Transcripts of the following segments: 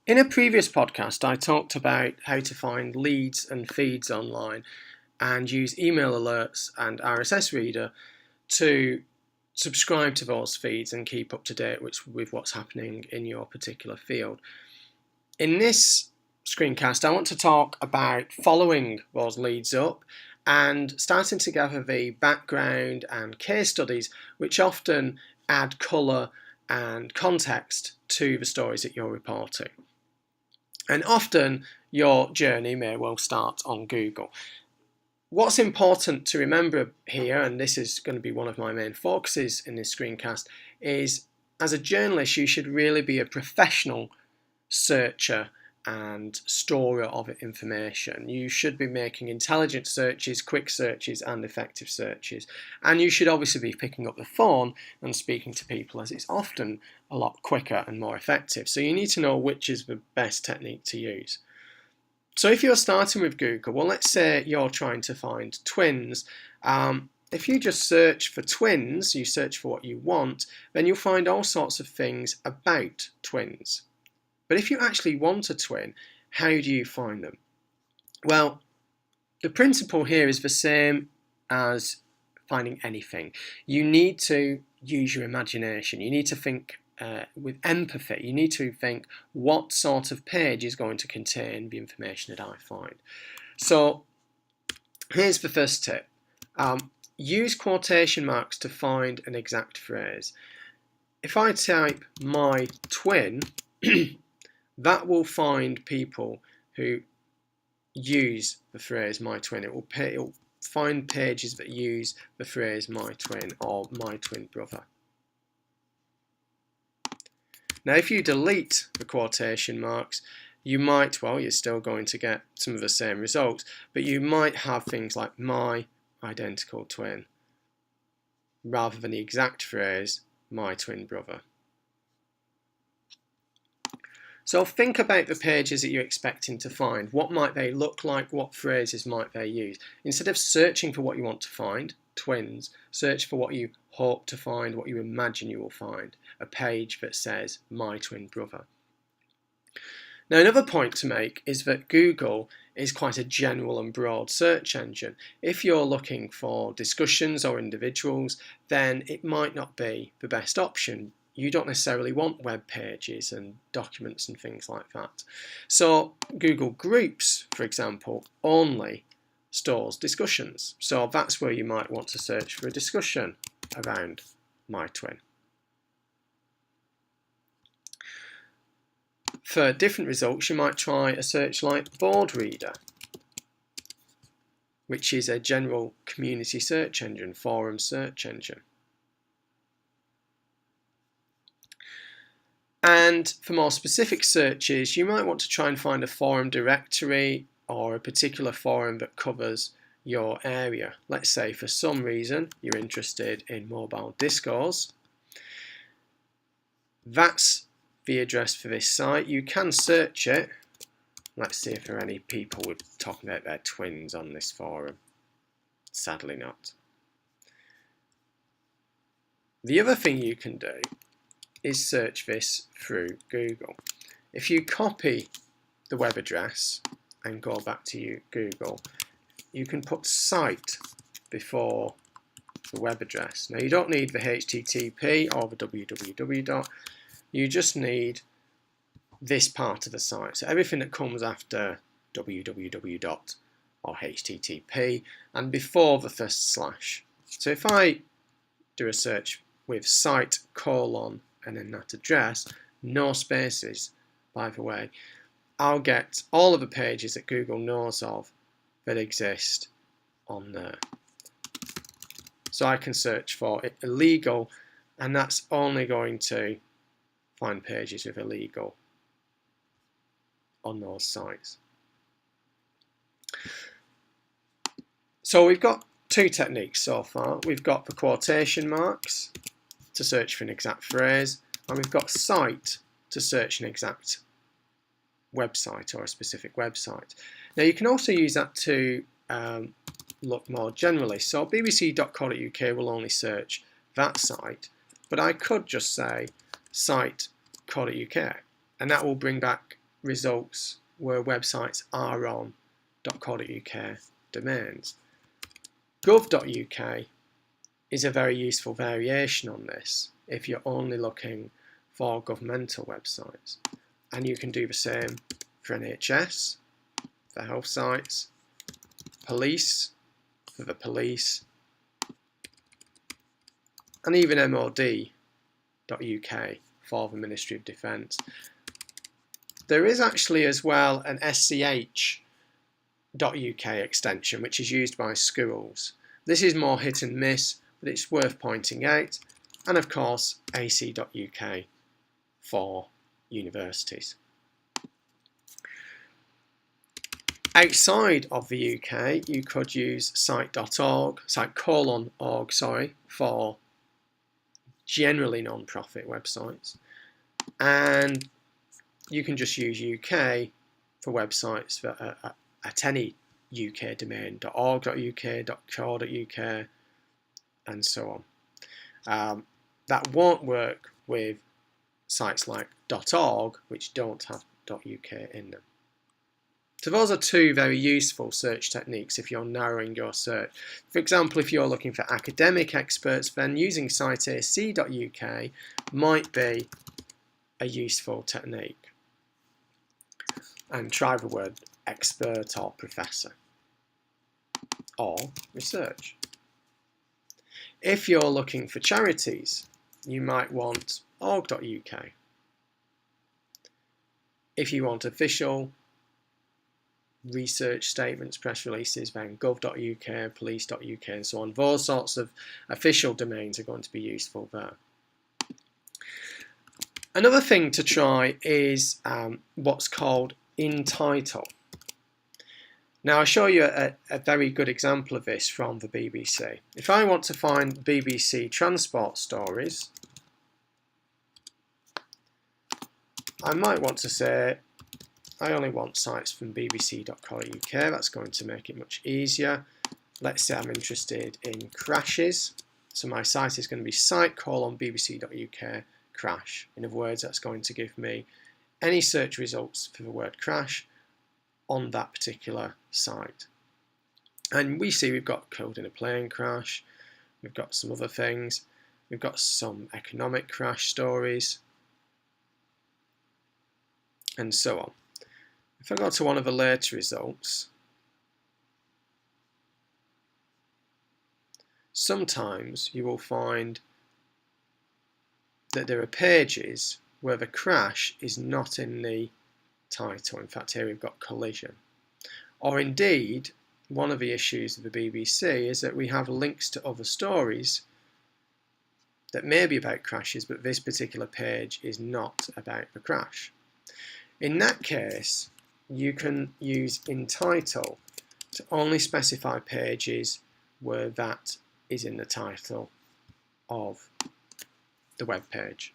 In a previous podcast, I talked about how to find leads and feeds online and use email alerts and RSS Reader to subscribe to those feeds and keep up to date with what's happening in your particular field. In this screencast, I want to talk about following those leads up and starting to gather the background and case studies which often add colour and context to the stories that you're reporting. And often your journey may well start on Google. What's important to remember here, and this is going to be one of my main focuses in this screencast, is as a journalist you should really be a professional searcher and storer of information. You should be making intelligent searches, quick searches and effective searches. And you should obviously be picking up the phone and speaking to people, as it's often a lot quicker and more effective. So you need to know which is the best technique to use. So if you're starting with Google, well, let's say you're trying to find twins. If you just search for twins, you search for what you want, then you'll find all sorts of things about twins. But if you actually want a twin, how do you find them? Well, the principle here is the same as finding anything. You need to use your imagination. You need to think with empathy. You need to think, what sort of page is going to contain the information that I find? So here's the first tip. Use quotation marks to find an exact phrase. If I type "my twin," that will find people who use the phrase "my twin." It will find pages that use the phrase "my twin" or "my twin brother." Now, if you delete the quotation marks, you might, well, you're still going to get some of the same results, but you might have things like "my identical twin" rather than the exact phrase "my twin brother." So think about the pages that you're expecting to find. What might they look like? What phrases might they use? Instead of searching for what you want to find, twins, search for what you hope to find, what you imagine you will find. A page that says "my twin brother." Now, another point to make is that Google is quite a general and broad search engine. If you're looking for discussions or individuals, then it might not be the best option. You don't necessarily want web pages and documents and things like that. So Google Groups, for example, only stores discussions. So that's where you might want to search for a discussion around "my twin." For different results, you might try a search like "board reader," which is a general community search engine, forum search engine. And for more specific searches, you might want to try and find a forum directory or a particular forum that covers your area. Let's say for some reason you're interested in mobile discourse. That's the address for this site. You can search it. Let's see if there are any people talking about their twins on this forum. Sadly not. The other thing you can do is search this through Google. If you copy the web address and go back to Google, you can put "site" before the web address. Now, you don't need the HTTP or the www. You just need this part of the site. So everything that comes after www or HTTP and before the first slash. So if I do a search with "site:" and then that address, no spaces, by the way, I'll get all of the pages that Google knows of that exist on there. So I can search for "illegal," and that's only going to find pages with "illegal" on those sites. So we've got two techniques so far. We've got the quotation marks to search for an exact phrase, and we've got "site" to search an exact website or a specific website. Now, you can also use that to look more generally. So bbc.co.uk will only search that site, but I could just say "site.co.uk," and that will bring back results where websites are on .co.uk domains. Gov.uk is a very useful variation on this if you're only looking for governmental websites. And you can do the same for NHS, for health sites, police, for the police, and even MOD.uk for the Ministry of Defence. There is actually as well an SCH.uk extension which is used by schools. This is more hit and miss, but it's worth pointing out. And of course AC.uk for universities. Outside of the UK, you could use site.org, site:/org, for generally non-profit websites, and you can just use UK for websites for, at any UK domain, .org.uk, .co.uk, and so on. That won't work with sites like .org, which don't have .uk in them. So those are two very useful search techniques if you're narrowing your search. For example, if you're looking for academic experts, then using siteac.uk might be a useful technique. And try the word expert or professor or research. If you're looking for charities, you might want org.uk. If you want official research statements, press releases, then gov.uk, police.uk, and so on. Those sorts of official domains are going to be useful there. Another thing to try is what's called in title. Now I'll show you a very good example of this from the BBC. If I want to find BBC transport stories, I might want to say I only want sites from bbc.co.uk. That's going to make it much easier. Let's say I'm interested in crashes. So my site is going to be site:/bbc.uk crash. In other words, that's going to give me any search results for the word crash on that particular site. And we see we've got killed in a plane crash. We've got some other things. We've got some economic crash stories, and so on. If I go to one of the later results, sometimes you will find that there are pages where the crash is not in the title. In fact, here we've got collision. Or indeed, one of the issues of the BBC is that we have links to other stories that may be about crashes, but this particular page is not about the crash. In that case, you can use in title to only specify pages where that is in the title of the web page.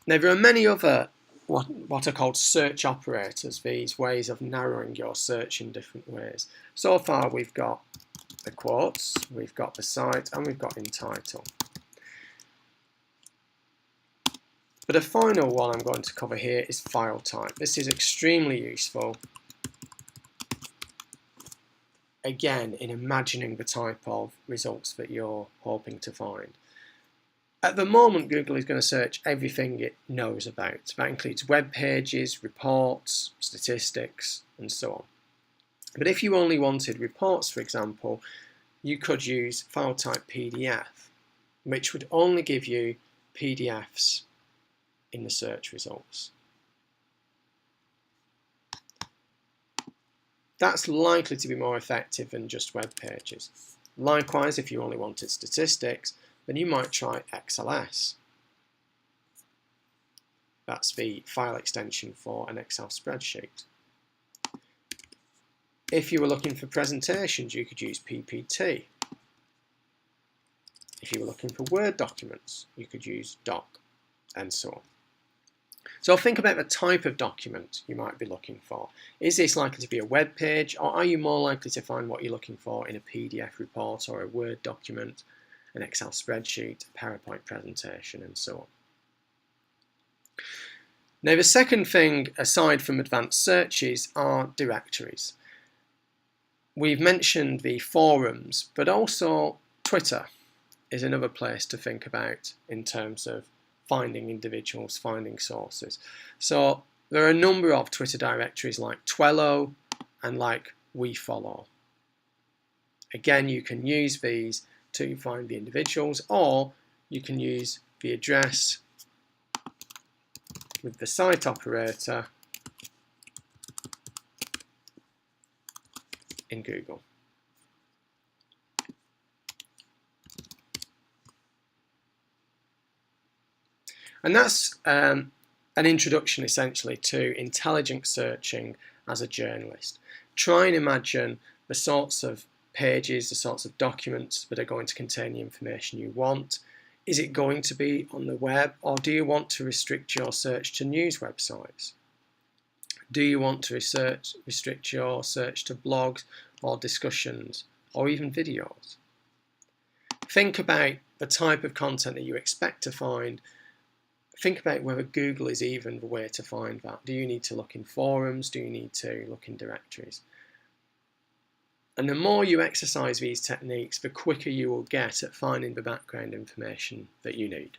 Now there are many other what are called search operators, these ways of narrowing your search in different ways. So far we've got the quotes, we've got the site, and we've got in title. But a final one I'm going to cover here is file type. This is extremely useful, again, in imagining the type of results that you're hoping to find. At the moment, Google is going to search everything it knows about. That includes web pages, reports, statistics, and so on. But if you only wanted reports, for example, you could use file type PDF, which would only give you PDFs in the search results. That's likely to be more effective than just web pages. Likewise, if you only wanted statistics, then you might try XLS. That's the file extension for an Excel spreadsheet. If you were looking for presentations, you could use PPT. If you were looking for Word documents, you could use Doc, and so on. So think about the type of document you might be looking for. Is this likely to be a web page, or are you more likely to find what you're looking for in a PDF report or a Word document, an Excel spreadsheet, a PowerPoint presentation, and so on? Now, the second thing, aside from advanced searches, are directories. We've mentioned the forums, but also Twitter is another place to think about in terms of finding individuals, finding sources. So there are a number of Twitter directories like Twello and like WeFollow. Again, you can use these to find the individuals, or you can use the address with the site operator in Google. And that's an introduction essentially to intelligent searching as a journalist. Try and imagine the sorts of pages, the sorts of documents that are going to contain the information you want. Is it going to be on the web, or do you want to restrict your search to news websites? Do you want to restrict your search to blogs or discussions or even videos? Think about the type of content that you expect to find. Think about whether Google is even the way to find that. Do you need to look in forums? Do you need to look in directories? And the more you exercise these techniques, the quicker you will get at finding the background information that you need.